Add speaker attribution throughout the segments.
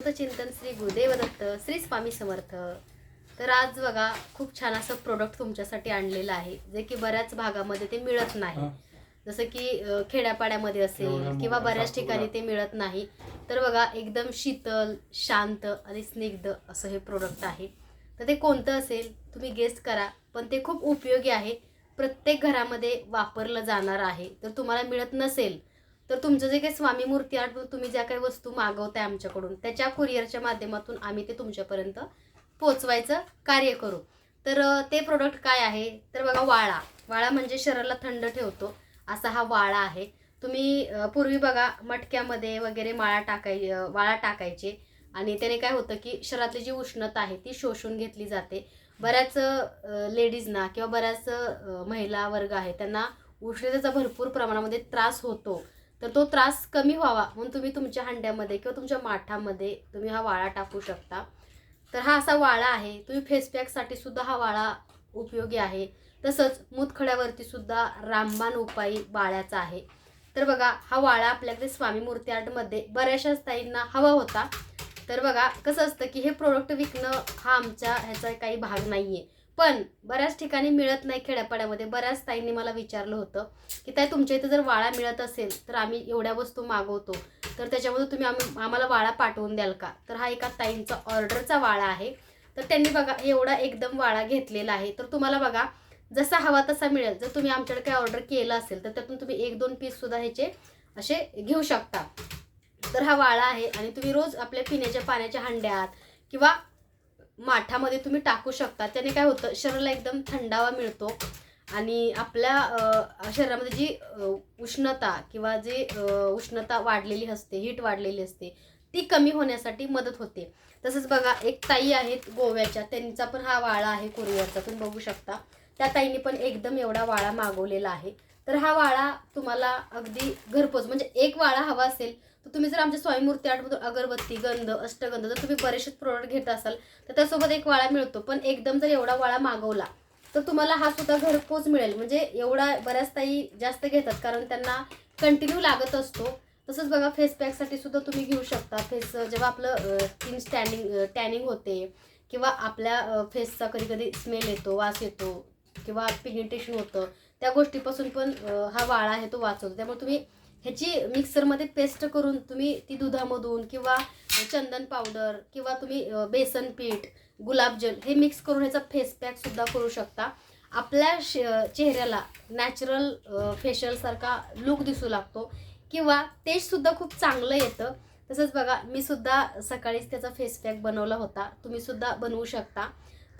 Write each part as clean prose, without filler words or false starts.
Speaker 1: चिंतन श्री गुरुदेव दत्त श्री स्वामी समर्थ। तर आज बघा खूप छान असं प्रोडक्ट तुमच्यासाठी आणलेलं आहे जे की बऱ्याच भागामध्ये ते मिळत नाही, जसं की खेड्यापाड्यामध्ये असेल किंवा बऱ्याच ठिकाणी ते मिळत नाही। तर बघा एकदम शीतल शांत आणि स्निग्ध असं हे प्रोडक्ट आहे। तर ते कोणतं असेल तुम्ही गेस करा, पण ते खूप उपयोगी आहे, प्रत्येक घरामध्ये वापरलं जाणार आहे। तर तुम्हाला मिळत नसेल तर तुमचं जे काही स्वामी मूर्ती आर्ट तुम्ही ज्या काही वस्तू मागवताय आमच्याकडून त्याच्या कुरिअरच्या माध्यमातून आम्ही ते तुमच्यापर्यंत पोहोचवायचं कार्य करू। तर ते प्रोडक्ट काय आहे तर बघा, वाळा। वाळा म्हणजे शरीराला थंड ठेवतो असा हा वाळा आहे। तुम्ही पूर्वी बघा मटक्यामध्ये वगैरे वाळा टाकायचे आणि त्याने काय होतं की शरीरातली जी उष्णता आहे ती शोषून घेतली जाते। बऱ्याच लेडीजना किंवा बऱ्याच महिला वर्ग आहे त्यांना उष्णतेचा भरपूर प्रमाणामध्ये त्रास होतो। तर तो त्रास कमी व्हावा म्हणून तुम्ही तुमच्या हांड्यामध्ये किंवा तुमच्या माठामध्ये तुम्ही हा वाळा टाकू शकता। तर हा असा वाळा आहे। तुम्ही फेस पॅकसाठी सुद्धा हा वाळा उपयोगी आहे। तसंच मूतखड्यावरती सुद्धा रामबाण उपाय वाळ्याचा आहे। तर बघा, हा वाळा आपल्याकडे स्वामी मूर्ती आर्टमध्ये बऱ्याचशा ताईंना हवा होता। तर बघा कसं असतं की हे प्रोडक्ट विकणं हा आमच्या ह्याचा काही भाग नाहीये, पण बऱ्याच ठिकाणी मिळत नाही। खेड्यापाड्यामध्ये बऱ्याच ताईंनी मला विचारलं होतं की ताई तुमच्या इथे जर वाळा मिळत असेल तर आम्ही एवढ्या वस्तू मागवतो, तर त्याच्यामध्ये तुम्ही आम्हाला वाळा पाठवून द्याल का। तर हा एका ताईंचा ऑर्डरचा वाळा आहे। तर त्यांनी बघा एवढा एकदम वाळा घेतलेला आहे। तर तुम्हाला बघा जसा हवा तसा मिळेल। जर तुम्ही आमच्याकडे काही ऑर्डर केलं असेल तर त्यातून तुम्ही 1-2 पीस सुद्धा ह्याचे असे घेऊ शकता। तर हा वाळा आहे आणि तुम्ही रोज आपल्या पिण्याच्या पाण्याच्या हंड्यात किंवा माठामध्ये तुम्ही टाकू शकता। त्याने काय होतं, शरीराला एकदम थंडावा मिळतो आणि आपल्या शरीरामध्ये जी उष्णता किंवा जे उष्णता वाढलेली असते, हीट वाढलेली असते, ती कमी होण्यासाठी मदत होते। तसंच बघा एक ताई आहेत गोव्याच्या, त्यांचा पण हा वाळा आहे कुरिअरचा, तुम्ही बघू शकता। त्या ताईंनी पण एकदम एवढा वाळा मागवलेला आहे। तर हा वाळा तुम्हाला अगदी घरपोच, म्हणजे एक वाळा हवा असेल तर तुम्ही जर आमच्या स्वामी मूर्ती आर्टमधून अगरबत्ती, गंध, अष्टगंध जर तुम्ही बरेचसे प्रोडक्ट घेत असाल तर त्यासोबत एक वाळा मिळतो। पण एकदम जर एवढा वाळा मागवला तर तुम्हाला हा सुद्धा घरपोच मिळेल। म्हणजे एवढा बऱ्याच ताई जास्त घेतात कारण त्यांना कंटिन्यू लागत असतो। तसंच बघा फेस पॅकसाठी सुद्धा तुम्ही घेऊ शकता। फेस जेव्हा आपलं स्किन टॅनिंग होते किंवा आपल्या फेसचा कधी कधी स्मेल येतो, वास येतो किंवा पिगमेंटेशन होतं, त्या गोष्टीपासून पण हा वाळा आहे तो वाचवतो। त्यामुळे तुम्ही ह्याची मिक्सरमध्ये पेस्ट करून तुम्ही ती दुधामधून किंवा चंदन पावडर किंवा तुम्ही बेसन पीठ, गुलाबजल हे मिक्स करून ह्याचा फेस पॅक सुद्धा करू शकता। आपल्या चेहऱ्याला नॅचरल फेशियल सारखा लुक दिसू लागतो किंवा टेस्ट सुद्धा खूप चांगलं येतं। तसंच बघा मी सुद्धा सकाळीच त्याचा फेस पॅक बनवला होता, तुम्ही सुद्धा बनवू शकता।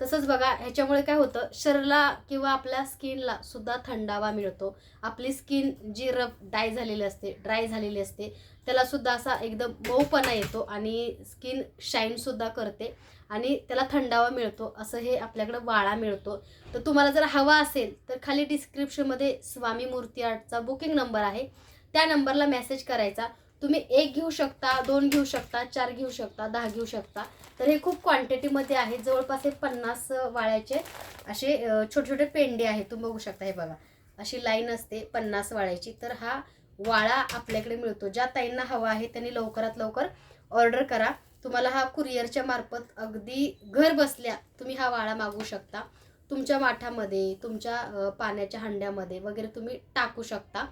Speaker 1: तसंच बघा ह्याच्यामुळे काय होतं, शरीराला किंवा आपल्या स्किनला सुद्धा थंडावा मिळतो। आपली स्किन जी ड्राय झालेली असते त्याला सुद्धा असा एकदम मऊपणा येतो आणि स्किन शाईन सुद्धा करते आणि त्याला थंडावा मिळतो। असं हे आपल्याकडे वाळा मिळतो। तर तुम्हाला जर हवा असेल तर खाली डिस्क्रिप्शनमध्ये स्वामी मूर्ती आर्टचा बुकिंग नंबर आहे, त्या नंबरला मेसेज करायचा। तुम्ही 1 घेऊ शकता, 2 घेऊ शकता, 4 घेऊ शकता, 10 घेऊ शकता। तर हे खूप क्वांटिटीमध्ये आहे, जवळपास हे 50 वाळ्याचे असे छोटे छोटे पेंडे आहेत, तुम्ही बघू शकता। हे बघा अशी लाईन असते 50 वाळ्याची। तर हा वाळा आपल्याकडे मिळतो। ज्या ताईंना हवा आहे त्यांनी लवकरात लवकर ऑर्डर करा। तुम्हाला हा कुरिअरच्या मार्फत अगदी घर बसल्या तुम्ही हा वाळा मागवू शकता। तुमच्या माठामध्ये, तुमच्या पाण्याच्या हंड्यामध्ये वगैरे तुम्ही टाकू शकता।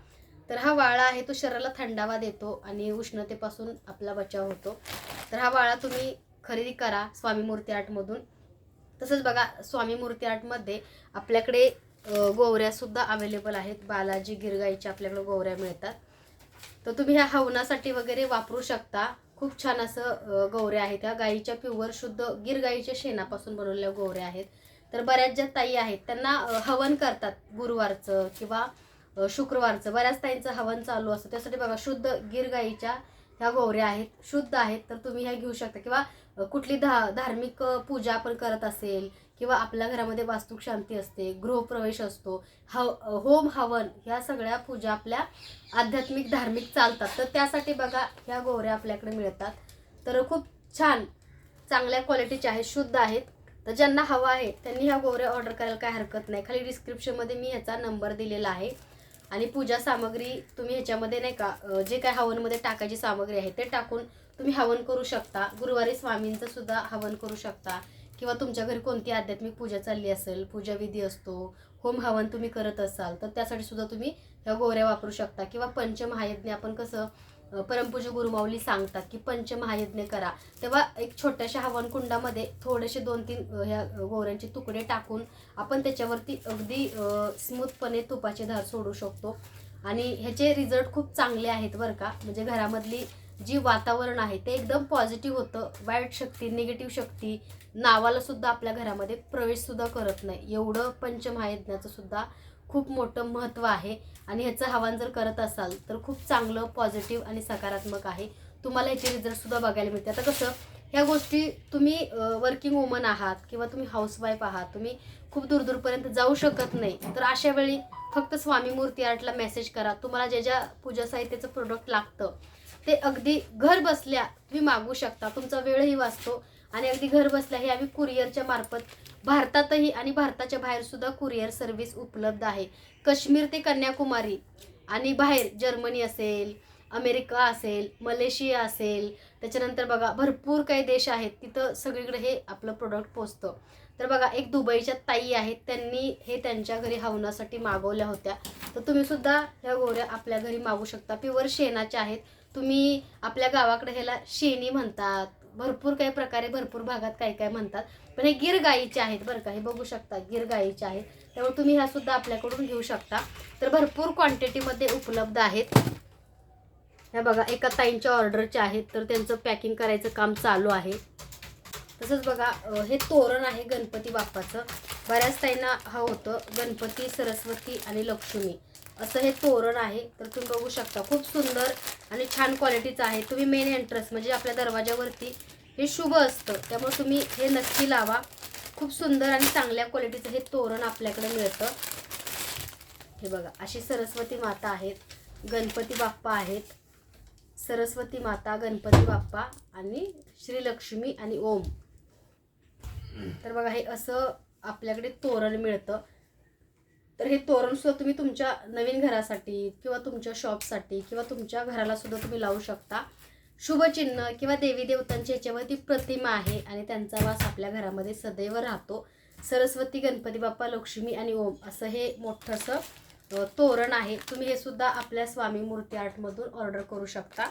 Speaker 1: तर हा वाळा आहे तो शरीराला थंडावा देतो आणि उष्णतेपासून आपला बचाव होतो। तर हा वाळा तुम्ही खरेदी करा स्वामी मूर्ती आर्टमधून। तसंच बघा स्वामी मूर्ती आर्टमध्ये आपल्याकडे गोवऱ्या सुद्धा अवेलेबल आहेत। बालाजी गिरगाईच्या आपल्याकडे गोवऱ्या मिळतात, तर तुम्ही ह्या हवनासाठी वगैरे वापरू शकता। खूप छान असं गोवऱ्या आहेत, त्या गाईच्या प्युअर शुद्ध गिरगाईच्या शेणापासून बनवलेल्या गोवऱ्या आहेत। तर बऱ्याच ज्या ताई आहेत त्यांना हवन करतात गुरुवारचं किंवा शुक्रवारचं, बऱ्याच ताईंचं हवन चालू असतं, त्यासाठी बघा शुद्ध गिरगाईच्या ह्या गोवऱ्या आहेत, शुद्ध आहेत। तर तुम्ही ह्या घेऊ शकता किंवा कुठली धार्मिक पूजा आपण करत असेल किंवा आपल्या घरामध्ये वास्तुक शांती असते, गृहप्रवेश असतो, होम हवन, ह्या सगळ्या पूजा आपल्या आध्यात्मिक धार्मिक चालतात। तर त्यासाठी बघा ह्या गोवऱ्या आपल्याकडे मिळतात। तर खूप छान चांगल्या क्वालिटीच्या आहेत, शुद्ध आहेत। तर ज्यांना हवा आहे त्यांनी ह्या गोवऱ्या ऑर्डर करायला काय हरकत नाही। खाली डिस्क्रिप्शनमध्ये मी ह्याचा नंबर दिलेला आहे आणि पूजा सामग्री तुम्ही ह्याच्यामध्ये नाही का जे काय हवनमध्ये टाकायची सामग्री आहे ते टाकून तुम्ही हवन करू शकता. गुरुवारी स्वामींचं सुद्धा हवन करू शकता, किंवा तुमच्या घरी कोणती आध्यात्मिक पूजा चालली असेल, पूजाविधी असतो, होम हवन तुम्ही करत असाल तर त्यासाठी सुद्धा तुम्ही ह्या गोवऱ्या वापरू शकता. किंवा पंचमहायज्ञ आपण कसं परमपूज्य गुरुमाऊली सांगतात की पंचमहायज्ञ करा, तेव्हा एक छोट्याशा हवन कुंडामध्ये थोडेसे 2-3 ह्या गोवऱ्यांचे तुकडे टाकून आपण त्याच्यावरती अगदी स्मूथपणे तुपाची धार सोडू शकतो. आणि ह्याचे रिझल्ट खूप चांगले आहेत बरं का. म्हणजे घरामधली जी वातावरण आहे ते एकदम पॉझिटिव्ह होतं. वाईट शक्ती, निगेटिव्ह शक्ती नावाला सुद्धा आपल्या घरामध्ये प्रवेश सुद्धा करत नाही. एवढं पंचमहायज्ञाचं सुद्धा खूप मोठं महत्त्व आहे. आणि ह्याचं हवन जर करत असाल तर खूप चांगलं पॉझिटिव्ह आणि सकारात्मक आहे. तुम्हाला ह्याचे रिझल्ट सुद्धा बघायला मिळते. आता कसं ह्या गोष्टी तुम्ही वर्किंग वुमन आहात किंवा तुम्ही हाऊसवाईफ आहात, तुम्ही खूप दूरपर्यंत जाऊ शकत नाही, तर अशा वेळी फक्त स्वामी मूर्ती आर्टला मेसेज करा. तुम्हाला ज्या ज्या पूजा साहित्याचं प्रोडक्ट लागतं ते अगदी घर बसल्या तुम्ही मागवू शकता. तुमचा वेळही वाचतो आणि अगदी घर बसल्या हे आम्ही कुरिअरच्या मार्फत भारतातही आणि भारताच्या बाहेर सुद्धा कुरिअर सर्व्हिस उपलब्ध आहे. काश्मीर ते कन्याकुमारी आणि बाहेर जर्मनी असेल, अमेरिका असेल, मलेशिया असेल, त्याच्यानंतर बघा भरपूर काही देश आहेत, तिथं सगळीकडे हे आपलं प्रोडक्ट पोचतं. तर बघा एक दुबईच्या ताई आहेत, त्यांनी हे त्यांच्या घरी हवनासाठी मागवल्या होत्या. तर तुम्ही सुद्धा ह्या गोवऱ्या आपल्या घरी मागवू शकता. प्युअर शेणाच्या आहेत. तुम्ही आपल्या गावाकडे ह्याला शेणी म्हणतात, भरपूर काही प्रकारे भरपूर भागात काय काय म्हणतात, पण हे गिर गाईचे आहेत बरं का. हे बघू शकता गिर गाईचे आहेत, त्यामुळे तुम्ही ह्या सुद्धा आपल्याकडून घेऊ शकता. तर भरपूर क्वांटिटीमध्ये उपलब्ध आहेत. ह्या बघा एका ताईंच्या ऑर्डरचे आहेत, तर त्यांचं पॅकिंग करायचं काम चालू आहे. तसंच बघा हे तोरण आहे गणपती बाप्पाचं. बऱ्याच ताईंना हवं होतं गणपती, सरस्वती आणि लक्ष्मी असं हे तोरण आहे. तर तुम्ही बघू शकता खूप सुंदर आणि छान क्वालिटीचं आहे. तुम्ही मेन एंट्रन्स म्हणजे आपल्या दरवाजावरती हे शुभ असतं, त्यामुळे तुम्ही हे नक्की लावा. खूप सुंदर आणि चांगल्या क्वालिटीचं हे तोरण आपल्याकडे मिळतं. हे बघा अशी सरस्वती माता आहेत, गणपती बाप्पा आहेत, सरस्वती माता, गणपती बाप्पा आणि श्री लक्ष्मी आणि ओम. तर बघा हे असं आपल्याकडे तोरण मिळतं. तर हे तोरण सुद्धा तुम्ही तुमच्या नवीन घरासाठी किंवा तुमच्या शॉपसाठी किंवा तुमच्या घराला सुद्धा तुम्ही लावू शकता. शुभचिन्ह किंवा देवी देवतांची याच्यावरती प्रतिमा आहे आणि त्यांचा वास आपल्या घरामध्ये सदैव राहतो. सरस्वती, गणपती बाप्पा, लक्ष्मी आणि ओम असं हे मोठंसं तोरण आहे. तुम्ही हे सुद्धा आपल्या स्वामी मूर्ती आर्टमधून ऑर्डर करू शकता.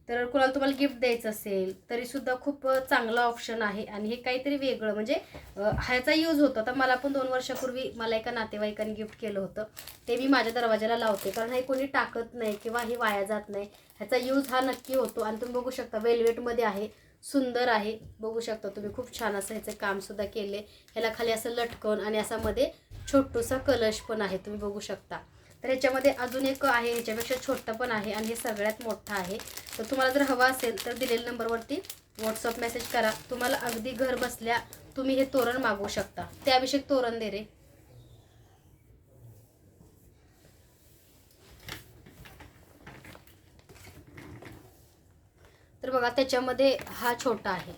Speaker 1: तर कुणाला तुम्हाला गिफ्ट द्यायचं असेल तरी सुद्धा खूप चांगला ऑप्शन आहे. आणि हे काहीतरी वेगळं म्हणजे ह्याचा यूज होतो. आता मला पण 2 वर्षापूर्वी मला एका नातेवाईकांनी गिफ्ट केलं होतं, ते मी माझ्या दरवाजाला लावते, कारण हे कोणी टाकत नाही किंवा हे वाया जात नाही. ह्याचा यूज हा नक्की होतो. आणि तुम्ही बघू शकता वेल्वेटमध्ये आहे, सुंदर आहे. बघू शकता तुम्ही खूप छान असं ह्याचं कामसुद्धा केले. ह्याला खाली असं लटकन आणि असा मध्ये छोटूसा कलश पण आहे, तुम्ही बघू शकता. तर ह्याच्यामध्ये अजून एक आहे, ह्याच्यापेक्षा छोटं पण आहे आणि हे सगळ्यात मोठं आहे. तर तुम्हाला जर हवा असेल तर दिलेल्या नंबरवरती व्हॉट्सअप मेसेज करा. तुम्हाला अगदी घर बसल्या तुम्ही हे तोरण मागवू शकता. ते अभिषेक तोरण दे रे. तर बघा त्याच्यामध्ये हा छोटा आहे,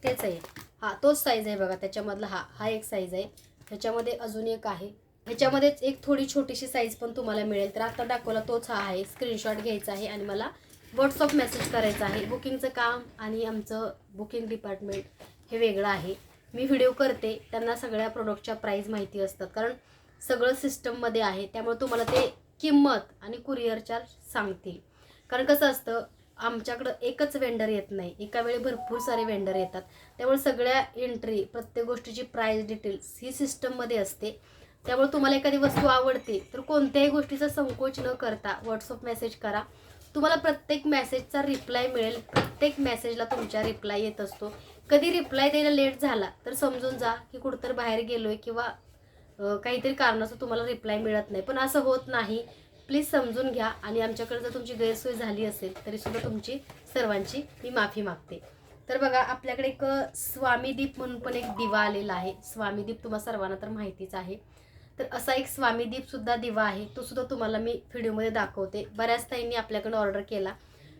Speaker 1: तेच आहे हा, तोच साईज आहे बघा त्याच्यामधला. हा एक साईज आहे. ह्याच्यामध्ये अजून एक आहे, ह्याच्यामध्येच एक थोडी छोटीशी साईज पण तुम्हाला मिळेल. तर आता दाखवला तोच हा आहे. स्क्रीनशॉट घ्यायचा आहे आणि मला व्हॉट्सअप मेसेज करायचा आहे. बुकिंगचं काम आणि आमचं बुकिंग डिपार्टमेंट हे वेगळं आहे. मी व्हिडिओ करते, त्यांना सगळ्या प्रोडक्टच्या प्राईस माहिती असतात, कारण सगळं सिस्टममध्ये आहे. त्यामुळे तुम्हाला ते किंमत आणि कुरिअर चार्ज सांगतील. कारण कसं असतं आमच्याकडं एकच वेंडर येत नाही, एका वेळी भरपूर सारे वेंडर येतात. त्यामुळे सगळ्या एंट्री, प्रत्येक गोष्टीची प्राईस डिटेल्स ही सिस्टममध्ये असते. त्यामुळे तुम्हाला एखादी वस्तू आवडते तर कोणत्याही गोष्टीचा संकोच न करता व्हॉट्सअप मेसेज करा. तुम्हाला प्रत्येक मेसेजचा रिप्लाय मिळेल. प्रत्येक मेसेजला तुमच्या रिप्लाय येत असतो. कधी रिप्लाय द्यायला लेट झाला तर समजून जा की कुठंतरी बाहेर गेलोय किंवा काहीतरी कारणाचं तुम्हाला रिप्लाय मिळत नाही, पण असं होत नाही. प्लीज समजून घ्या. आणि आमच्याकडे जर तुमची गैरसोय झाली असेल तरीसुद्धा तुमची सर्वांची मी माफी मागते. तर बघा आपल्याकडे एक स्वामीदीप म्हणून पण एक दिवा आलेला आहे. स्वामीदीप तुम्हा सर्वांना तर माहितीच आहे. तर असा एक स्वामीदीप सुद्धा दिवा आहे, तो सुद्धा तुम्हाला मी व्हिडिओमध्ये दाखवते. बऱ्याच ताईंनी आपल्याकडे ऑर्डर केला,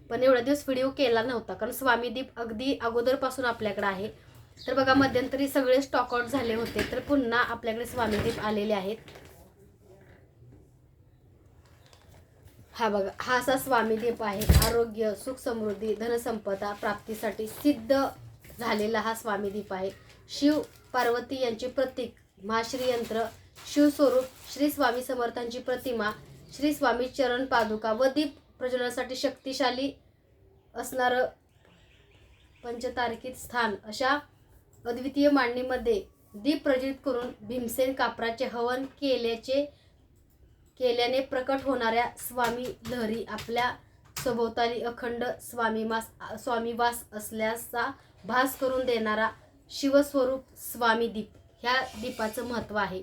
Speaker 1: पण एवढ्या दिवस व्हिडिओ केला नव्हता, कारण स्वामीदीप अगदी अगोदरपासून आपल्याकडे आहे. तर बघा मध्यंतरी सगळे स्टॉक आउट झाले होते, तर पुन्हा आपल्याकडे स्वामीदीप आलेले आहेत. हा बघा, हा असा स्वामी दीप आहे. आरोग्य, सुख, समृद्धी, धनसंपदा प्राप्तीसाठी सिद्ध झालेला हा स्वामी दीप आहे. शिव पार्वती यांचे प्रतीक, महाश्री यंत्र, शिवस्वरूप, श्री स्वामी समर्थांची प्रतिमा, श्री स्वामी चरण पादुका व दीप प्रज्वलनासाठी शक्तिशाली असणारं पंचतारकित स्थान अशा अद्वितीय मांडणीमध्ये दीप प्रज्वलित करून भीमसेन कापराचे हवन केल्याने प्रकट होणाऱ्या स्वामी लहरी आपल्या सभोवताली अखंड स्वामीवास असल्याचा भास करून देणारा शिवस्वरूप स्वामी दीप. ह्या दीपाचं महत्त्व आहे.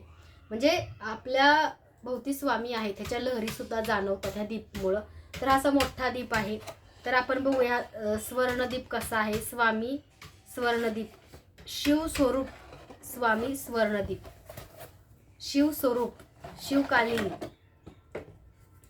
Speaker 1: म्हणजे आपल्या भोवती स्वामी आहे, त्याच्या लहरी सुद्धा जाणवतात ह्या दीपमुळं. तर असा मोठा दीप आहे. तर आपण बघूया स्वर्णदीप कसा आहे. स्वामी स्वर्णदीप, शिवस्वरूप स्वामी स्वर्णदीप, शिवस्वरूप, शिवकालीन.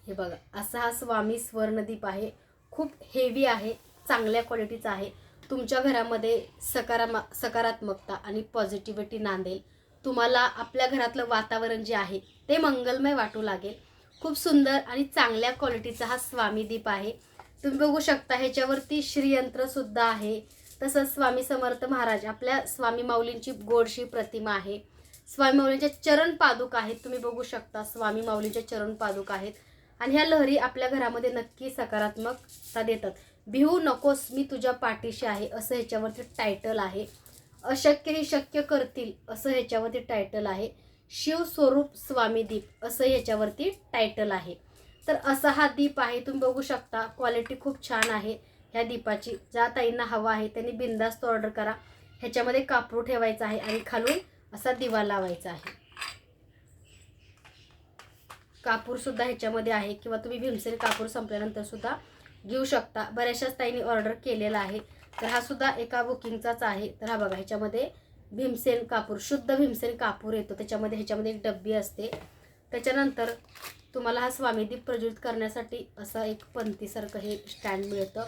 Speaker 1: हे बघा, असा हा स्वामी स्वर्णदीप आहे. खूप हेवी आहे, चांगल्या क्वालिटीचा आहे. तुमच्या घरामध्ये सकारात्मकता आणि पॉझिटिव्हिटी नांदेल. तुम्हाला आपल्या घरातलं वातावरण जे आहे ते मंगलमय वाटू लागेल. खूप सुंदर आणि चांगल्या क्वालिटीचा हा स्वामी दीप आहे. तुम्ही बघू शकता ह्याच्यावरती श्रीयंत्र सुद्धा आहे. तसंच स्वामी समर्थ महाराज आपल्या स्वामी माऊलींची गोडशी प्रतिमा आहे. स्वामी माऊलींच्या चरण पादुका आहेत. तुम्ही बघू शकता स्वामी माऊलींच्या चरण पादुका आहेत. आणि ह्या लहरी आपल्या घरामध्ये नक्की सकारात्मकता देतात. भिवू नकोस, मी तुझ्या पाठीशी आहे, असं ह्याच्यावरती टायटल आहे. अशक्य ही शक्य करतील, असं ह्याच्यावरती टायटल आहे. शिवस्वरूप स्वामी दीप, असं ह्याच्यावरती टायटल आहे. तर असा हा दीप आहे. तुम्ही बघू शकता क्वालिटी खूप छान आहे ह्या दीपाची. ज्या ताईंना हवा आहे त्यांनी बिनधास्त ऑर्डर करा. ह्याच्यामध्ये कापूर ठेवायचा आहे आणि खालून असा दिवा लावायचा आहे. कापूर सुद्धा ह्याच्यामध्ये आहे, किंवा तुम्ही भीमसेन कापूर संपल्यानंतर सुद्धा घेऊ शकता. बऱ्याचशाच ताईंनी ऑर्डर केलेला आहे. तर हा सुद्धा एका बुकिंगचाच आहे. तर हा बघा, ह्याच्यामध्ये भीमसेन कापूर, शुद्ध भीमसेन कापूर येतो ह्याच्यामध्ये एक डब्बी असते. त्याच्यानंतर तुम्हाला हा स्वामीदीप प्रज्वलित करण्यासाठी असं एक पंथीसारखं हे स्टँड मिळतं.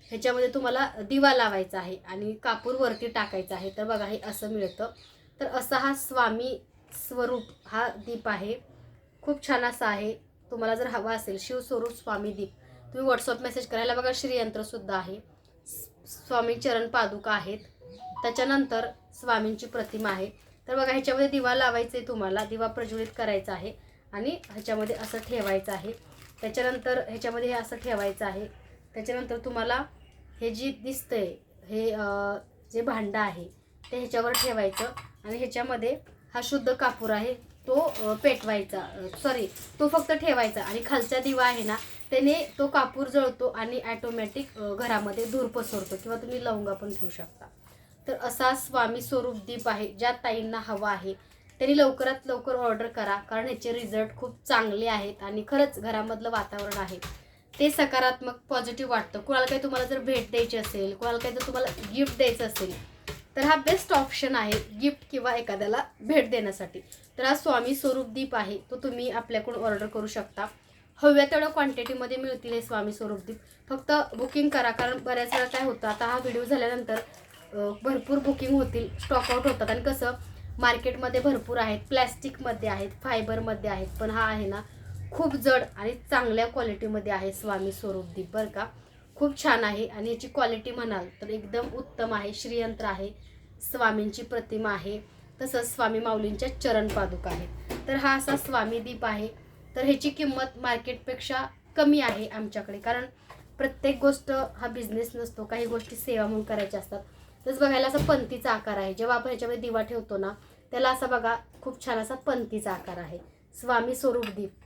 Speaker 1: ह्याच्यामध्ये तुम्हाला दिवा लावायचा आहे आणि कापूर वरती टाकायचा आहे. तर बघा, हे असं मिळतं. तर असा हा स्वामी स्वरूप हा दीप आहे. खूप छान असा आहे. तुम्हाला जर हवा असेल शिवस्वरूप स्वामी दीप, तुम्ही व्हॉट्सअप मेसेज करायला. बघा, श्रीयंत्र सुद्धा आहे, स्वामी चरण पादुका आहेत, त्याच्यानंतर स्वामींची प्रतिमा आहे. तर बघा, ह्याच्यामध्ये दिवा लावायचा आहे, तुम्हाला दिवा प्रज्वलित करायचा आहे आणि ह्याच्यामध्ये असं ठेवायचं आहे. त्याच्यानंतर ह्याच्यामध्ये हे असं ठेवायचं आहे. त्याच्यानंतर तुम्हाला हे जी दिसतंय हे जे भांडं आहे ते ह्याच्यावर ठेवायचं आणि ह्याच्यामध्ये हा शुद्ध कापूर आहे तो पेटवायचा, तो फक्त ठेवायचा. आणि खालचा दिवा आहे ना, त्याने तो कापूर जळतो आणि ॲटोमॅटिक घरामध्ये धूर पसरतो, किंवा तुम्ही लवंगा पण ठेवू शकता. तर असा स्वामी स्वरूप दीप आहे. ज्या ताईंना हवा आहे त्यांनी लवकरात लवकर ऑर्डर करा, कारण ह्याचे रिझल्ट खूप चांगले आहेत आणि खरंच घरामधलं वातावरण आहे ते सकारात्मक पॉझिटिव्ह वाटतं. कोणाला काही तुम्हाला जर भेट द्यायची असेल, कोणाला काही जर तुम्हाला गिफ्ट द्यायचं असेल, तर हा बेस्ट ऑप्शन आहे गिफ्ट किंवा एखाद्याला भेट देण्यासाठी. तर हा स्वामी स्वरूप दीप आहे, तो तुम्ही आपल्याकडून ऑर्डर करू शकता. हव्या तेवढ्या क्वांटिटीमध्ये मिळतील हे स्वामी स्वरूप दीप. फक्त बुकिंग करा, कारण बऱ्याच वेळा काय होतं, आता हा व्हिडिओ झाल्यानंतर भरपूर बुकिंग होतील, स्टॉकआउट होतात. आणि कसं मार्केटमध्ये भरपूर आहेत, प्लॅस्टिकमध्ये आहेत, फायबरमध्ये आहेत, पण हा आहे ना खूप जड आणि चांगल्या क्वालिटीमध्ये आहे स्वामी स्वरूप दीप. बरं का, खूप छान आहे. आणि याची क्वालिटी म्हणाल तर एकदम उत्तम आहे. श्रीयंत्र आहे, स्वामींची प्रतिमा आहे, तसंच स्वामी माऊलींच्या चरण पादुका आहेत. तर हा असा स्वामी दीप आहे. तर ह्याची किंमत मार्केटपेक्षा कमी आहे आमच्याकडे, कारण प्रत्येक गोष्ट हा बिझनेस नसतो, काही गोष्टी सेवा म्हणून करायच्या असतात. तसं बघायला असा पंथीचा आकार आहे. जेव्हा आपण ह्याच्यामध्ये दिवा ठेवतो ना, त्याला असा बघा खूप छान असा पंथीचा आकार आहे. स्वामी स्वरूप दीप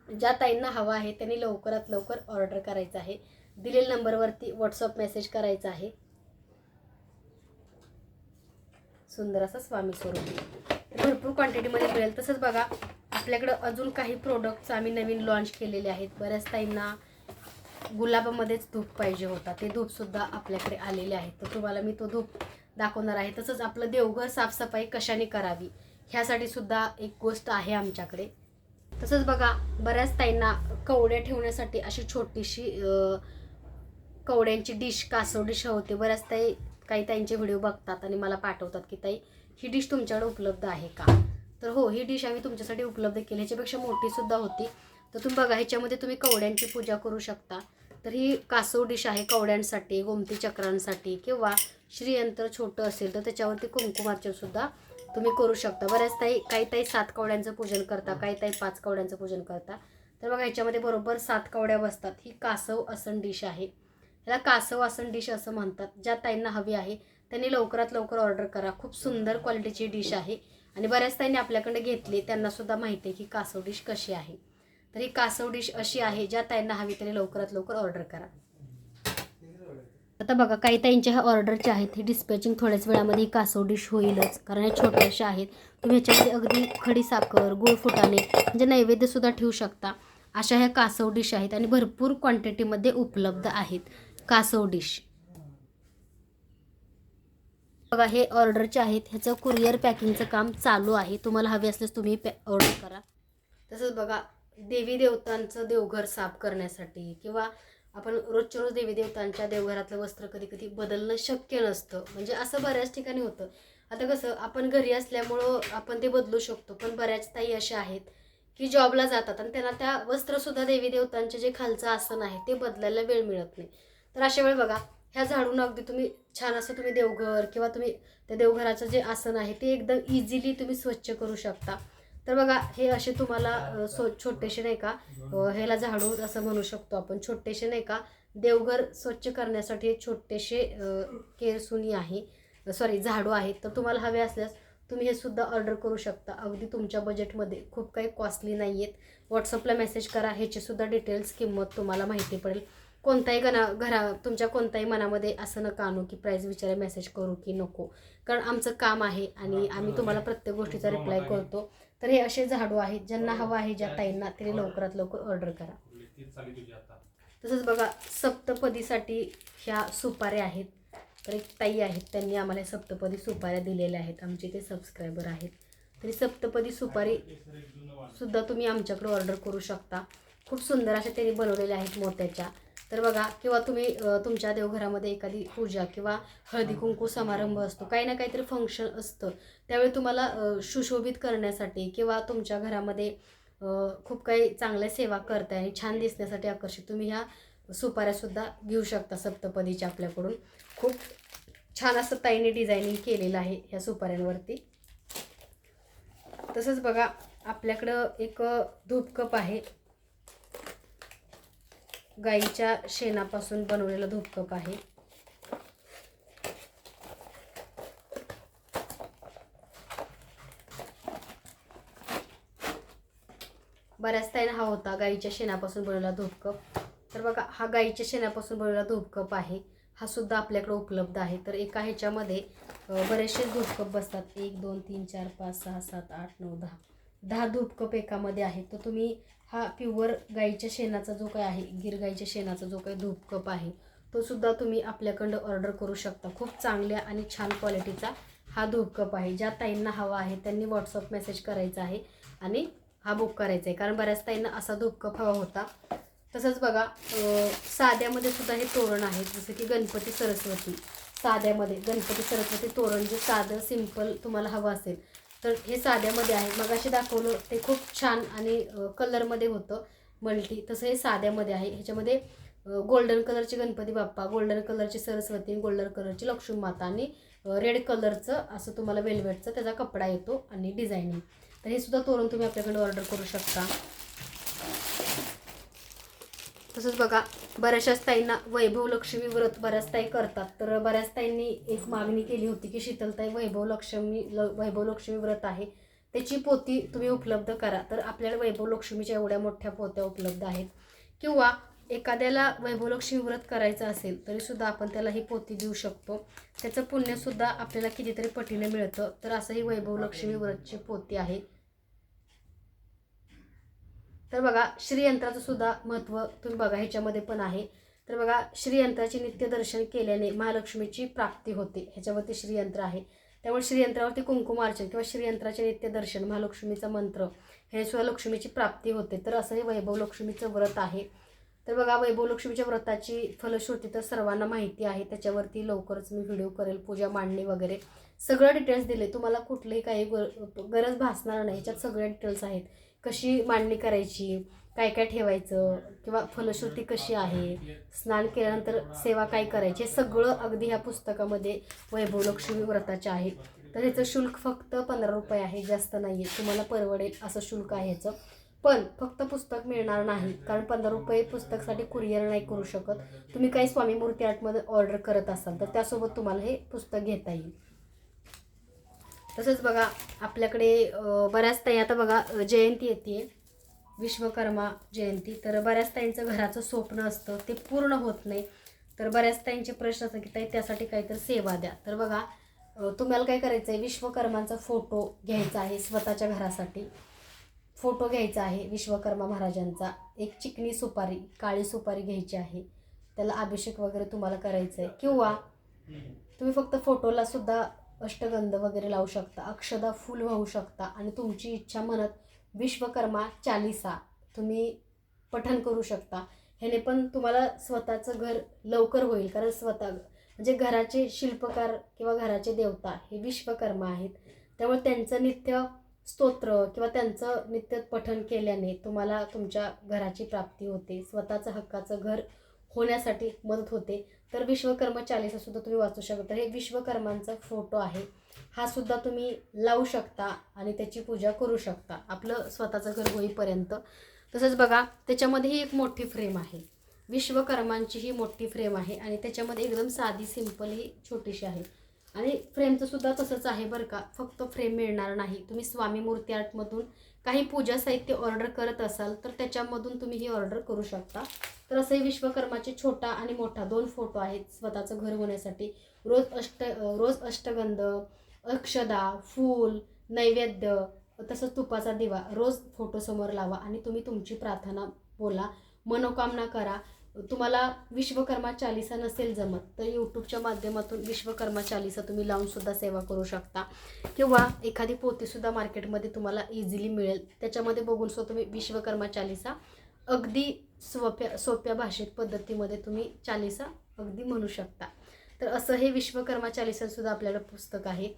Speaker 1: ज्या ताईंना हवा आहे त्यांनी लवकरात लवकर ऑर्डर करायचं आहे. दिलेल्या नंबरवरती व्हॉट्सअप मेसेज करायचा आहे. सुंदर असा स्वामी स्वरूप भरपूर क्वांटिटीमध्ये मिळेल. तसंच बघा, आपल्याकडं अजून काही प्रोडक्ट्स आम्ही नवीन लॉन्च केलेले आहेत. बऱ्याच ताईंना गुलाबामध्येच धूप पाहिजे होता, ते धूपसुद्धा आपल्याकडे आलेले आहेत. तर तुम्हाला मी तो धूप दाखवणार आहे. तसंच आपलं देवघर साफसफाई कशाने करावी ह्यासाठी सुद्धा एक गोष्ट आहे आमच्याकडे. तसंच बघा, बऱ्याच ताईंना कवड्या ठेवण्यासाठी अशी छोटीशी कवड्यांची डिश, कासव डिश होते. बऱ्याच ताई काही ताईंचे व्हिडिओ बघतात आणि मला पाठवतात की ताई ही डिश तुमच्याकडे उपलब्ध आहे का. तर हो, ही डिश आम्ही तुमच्यासाठी उपलब्ध केली. ह्याच्यापेक्षा मोठीसुद्धा होती, तर तुम्ही बघा ह्याच्यामध्ये तुम्ही कवड्यांची पूजा करू शकता. तर ही कासव डिश आहे कवड्यांसाठी, गोमती चक्रांसाठी, किंवा श्रीयंत्र छोटं असेल तर त्याच्यावरती कुंकुमार्चनसुद्धा तुम्ही करू शकता. बऱ्याच काही ताई 7 कवड्यांचं पूजन करता, काही ताई 5 कवड्यांचं पूजन करता. तर बघा ह्याच्यामध्ये बरोबर 7 कवड्या बसतात. ही कासव आसन डिश आहे. ह्याला कासव आसन डिश असं म्हणतात. ज्या ताईंना हवी आहे त्यांनी लवकरात लवकर ऑर्डर करा. खूप सुंदर क्वालिटीची डिश आहे आणि बऱ्याच ताईंनी आपल्याकडे घेतली, त्यांनासुद्धा माहिती आहे की कासव डिश कशी आहे. तर ही कासव डिश अशी आहे, ज्या ताईंना हवी त्यांनी लवकरात लवकर ऑर्डर करा. आता बघा काही ताईंच्या ह्या ऑर्डरच्या आहेत. ही डिस्पॅचिंग थोड्याच वेळामध्ये ही कासव डिश होईलच, कारण हे छोट्याशा आहेत. तुम्ही ह्याच्यामध्ये अगदी खडी साखर, गुळ फुटाणे म्हणजे नैवेद्यसुद्धा ठेवू शकता. अशा ह्या कासव डिश आहेत आणि भरपूर क्वांटिटीमध्ये उपलब्ध आहेत कासव डिश. बघा हे ऑर्डरचे आहेत. ह्याचं कुरिअर पॅकिंगचं काम चालू आहे. तुम्हाला हवे असल्यास तुम्ही ऑर्डर करा. तसंच बघा देवी देवतांचं देवघर साफ करण्यासाठी, किंवा आपण रोजच्या रोज देवी देवतांच्या देवघरातलं वस्त्र कधी कधी बदलणं शक्य नसतं. म्हणजे असं बऱ्याच ठिकाणी होतं. आता कसं आपण घरी असल्यामुळं आपण ते बदलू शकतो, पण बऱ्याच ताई अशा आहेत की जॉबला जातात आणि त्यांना त्या वस्त्रसुद्धा देवी देवतांचे जे खालचं आसन आहे ते बदलायला वेळ मिळत नाही. तर अशा वेळ बघा ह्या झाडून अगदी तुम्ही छान असं तुम्ही देवघर किंवा तुम्ही त्या देवघराचं जे आसन आहे ते एकदम इझिली तुम्ही स्वच्छ करू शकता. तर बघा हे असे तुम्हाला छोटेसे नाही का, ह्याला झाडू असं म्हणू शकतो आपण, छोटेसे नाही का देवघर स्वच्छ करण्यासाठी छोटेसे केरसुनी आहे, सॉरी झाडू आहेत. तर तुम्हाला हवे असल्यास तुम्ही हे सुद्धा ऑर्डर करू शकता. अगदी तुमच्या बजेटमध्ये, खूप काही कॉस्टली नाही आहेत. व्हॉट्सअपला मेसेज करा, ह्याचीसुद्धा डिटेल्स किंमत तुम्हाला माहिती पडेल. कोणताही तुमच्या कोणत्याही मनामध्ये असं नका आणू की प्राईस विचारायला मेसेज करू की नको, कारण आमचं काम आहे आणि आम्ही तुम्हाला प्रत्येक गोष्टीचा रिप्लाय करतो. तर हे असे झाडू आहेत, ज्यांना हवं आहे ज्या ताईंना त्यांनी लवकरात लवकर ऑर्डर करा. तसंच बघा सप्तपदीसाठी ह्या सुपाऱ्या आहेत. तर एक ताई आहेत, त्यांनी आम्हाला सप्तपदी सुपाऱ्या दिलेल्या आहेत, आमचे ते सबस्क्रायबर आहेत. तरी सप्तपदी सुपारी सुद्धा तुम्ही आमच्याकडे ऑर्डर करू शकता. खूप सुंदर अशा त्यांनी बनवलेल्या आहेत मोत्याच्या. तर बघा, किंवा तुम्ही तुमच्या देवघरामध्ये एखादी पूजा किंवा हळदी कुंकू समारंभ असतो, काही ना काहीतरी फंक्शन असतं, त्यावेळी तुम्हाला सुशोभित करण्यासाठी किंवा तुमच्या घरामध्ये खूप काही चांगल्या सेवा करताय आणि छान दिसण्यासाठी आकर्षित तुम्ही ह्या सुपाऱ्यासुद्धा घेऊ शकता सप्तपदीच्या आपल्याकडून. खूप छान असं ताईने डिझायनिंग केलेलं आहे ह्या सुपाऱ्यांवरती. तसंच बघा आपल्याकडं एक धूपकप आहे, गाईच्या शेणापासून बनवलेला धूपकप आहे. बऱ्याच ताईंना हा होता गाईच्या शेणापासून बनवलेला धूपकप. तर बघा हा गाईच्या शेणापासून बनवलेला धूपकप आहे, हा सुद्धा आपल्याकडे उपलब्ध आहे. तर एका ह्याच्यामध्ये बरेचसे धूपकप बसतात. 1 2 3 4 5 6 7 8 9 10 धूपकप एकामध्ये आहेत. तर तुम्ही हा प्युअर गाईच्या शेणाचा जो काय आहे, गिर गाईच्या शेणाचा जो काही धूपकप आहे तो सुद्धा तुम्ही आपल्याकडं ऑर्डर करू शकता. खूप चांगल्या आणि छान क्वालिटीचा हा धूपकप आहे. ज्या ताईंना हवा आहे त्यांनी व्हॉट्सअप मेसेज करायचा आहे आणि हा बुक करायचा आहे, कारण बऱ्याच ताईंना असा धूपकप हवा होता. तसंच बघा साध्यामध्ये सुद्धा हे तोरण आहे, जसं की गणपती सरस्वती. साध्यामध्ये गणपती सरस्वती तोरण जे साधं सिंपल तुम्हाला हवं असेल तर हे साध्यामध्ये आहे. मगाशी दाखवलं ते खूप छान आणि कलरमध्ये होतं मल्टी, तसं हे साध्यामध्ये आहे. ह्याच्यामध्ये गोल्डन कलरचे गणपती बाप्पा, गोल्डन कलरची सरस्वती, गोल्डन कलरची लक्ष्मी माता आणि रेड कलरचं असं तुम्हाला वेल्वेटचा त्याचा कपडा येतो आणि डिझायनिंग. तर हे सुद्धा तोरण तुम्ही आपल्याकडे ऑर्डर करू शकता. तसंच बघा बऱ्याचशाच ताईंना वैभव लक्ष्मी व्रत बऱ्याच ताई करतात. तर बऱ्याच ताईंनी एक मागणी केली होती की शीतलताई वैभव लक्ष्मी व्रत आहे त्याची पोती तुम्ही उपलब्ध करा. तर आपल्याला वैभव लक्ष्मीच्या एवढ्या मोठ्या पोत्या उपलब्ध आहेत. किंवा एखाद्याला वैभव लक्ष्मी व्रत करायचं असेल तरीसुद्धा आपण त्याला ही पोती देऊ शकतो. त्याचं पुण्यसुद्धा आपल्याला कितीतरी पटीने मिळतं. तर असं ही वैभव लक्ष्मी व्रतची पोती आहे. तर बघा श्रीयंत्राचं सुद्धा महत्त्व तुम्ही बघा ह्याच्यामध्ये पण आहे. तर बघा श्रीयंत्राचे नित्यदर्शन केल्याने महालक्ष्मीची प्राप्ती होते, ह्याच्यावरती श्रीयंत्र आहे. त्यामुळे श्रीयंत्रावरती कुंकुमार्चन किंवा श्रीयंत्राचे नित्यदर्शन, महालक्ष्मीचा मंत्र, हे सुद्धा लक्ष्मीची प्राप्ती होते. तर असं हे वैभव लक्ष्मीचं व्रत आहे. तर बघा वैभव लक्ष्मीच्या व्रताची फलश्रुती तर सर्वांना माहिती आहे, त्याच्यावरती लवकरच मी व्हिडिओ करेल, पूजा मांडणी वगैरे सगळं डिटेल्स दिले. तुम्हाला कुठलीही काही गरज भासणार नाही, याच्यात सगळे डिटेल्स आहेत. कशी मांडणी करायची, काय काय ठेवायचं किंवा फलश्रुती कशी आहे, स्नान केल्यानंतर सेवा काय करायची, हे सगळं अगदी ह्या पुस्तकामध्ये वैभवलक्ष्मी व्रताचे आहे. तर ह्याचं शुल्क फक्त 15 रुपये आहे, जास्त नाही आहे. तुम्हाला परवडेल असं शुल्क आहे ह्याचं. पण फक्त पुस्तक मिळणार नाही, कारण 15 रुपये पुस्तकसाठी कुरिअर नाही करू शकत. तुम्ही काही स्वामी मूर्ती आर्टमध्ये ऑर्डर करत असाल तर त्यासोबत तुम्हाला हे पुस्तक घेता येईल. तसंच बघा आपल्याकडे बऱ्याच ताई आता बघा जयंती येते, विश्वकर्मा जयंती. तर बऱ्याच ताईंचं घराचं स्वप्न असतं, ते पूर्ण होत नाही. तर बऱ्याच ताईंचे प्रश्न असतात की ताई त्यासाठी काहीतरी सेवा द्या. तर बघा तुम्हाला काय करायचं आहे, विश्वकर्मांचा फोटो घ्यायचा आहे. स्वतःच्या घरासाठी फोटो घ्यायचा आहे विश्वकर्मा महाराजांचा. एक चिकनी सुपारी, काळी सुपारी घ्यायची आहे. त्याला अभिषेक वगैरे तुम्हाला करायचं आहे. किंवा तुम्ही फक्त फोटोला सुद्धा अष्टगंध वगैरे लावू शकता, अक्षदा फूल वाहू शकता आणि तुमची इच्छा म्हणत विश्वकर्मा चालिसा तुम्ही पठण करू शकता. ह्याने पण तुम्हाला स्वतःचं घर लवकर होईल, कारण स्वतः म्हणजे घराचे शिल्पकार किंवा घराचे देवता हे विश्वकर्मा आहेत. त्यामुळे त्यांचं नित्य स्तोत्र किंवा त्यांचं नित्य पठण केल्याने तुम्हाला तुमच्या घराची प्राप्ती होते, स्वतःचं हक्काचं घर होण्यासाठी मदत होते. तर विश्वकर्मा चालिसा सुद्धा तुम्ही वाचू शकता. हे विश्वकर्मांचा फोटो आहे, हा सुद्धा तुम्ही लावू शकता आणि त्याची पूजा करू शकता आपलं स्वतःचं घर होईपर्यंत. तसंच बघा त्याच्यामध्ये एक मोठी फ्रेम आहे, विश्वकर्मांची ही मोठी फ्रेम आहे आणि त्याच्यामध्ये एकदम साधी सिंपल ही छोटीशी आहे. आणि फ्रेमचं सुद्धा तसंच आहे बरं का, फक्त फ्रेम मिळणार नाही. तुम्ही स्वामी मूर्ती आर्टमधून काही पूजा साहित्य ऑर्डर करत असाल तर त्याच्यामधून तुम्ही ही ऑर्डर करू शकता. तर असंही विश्वकर्माचे छोटा आणि मोठा 2 फोटो आहेत स्वतःचं घर होण्यासाठी. रोज अष्टगंध, अक्षदा, फूल, नैवेद्य, तसंच तुपाचा दिवा रोज फोटोसमोर लावा आणि तुम्ही तुमची प्रार्थना बोला, मनोकामना करा. तुम्हाला विश्वकर्मा चालिसा नसेल जमत तर यूट्यूबच्या माध्यमातून विश्वकर्मा चालिसा तुम्ही लावून सुद्धा सेवा करू शकता. किंवा एखादी पोथीसुद्धा मार्केटमध्ये तुम्हाला इझिली मिळेल, त्याच्यामध्ये बघून सुद्धा तुम्ही विश्वकर्मा चालिसा अगदी सोप्या भाषेत पद्धतीमध्ये तुम्ही चालिसा अगदी म्हणू शकता. तर असं हे विश्वकर्मा चालिसासुद्धा आपल्याला पुस्तक आहे.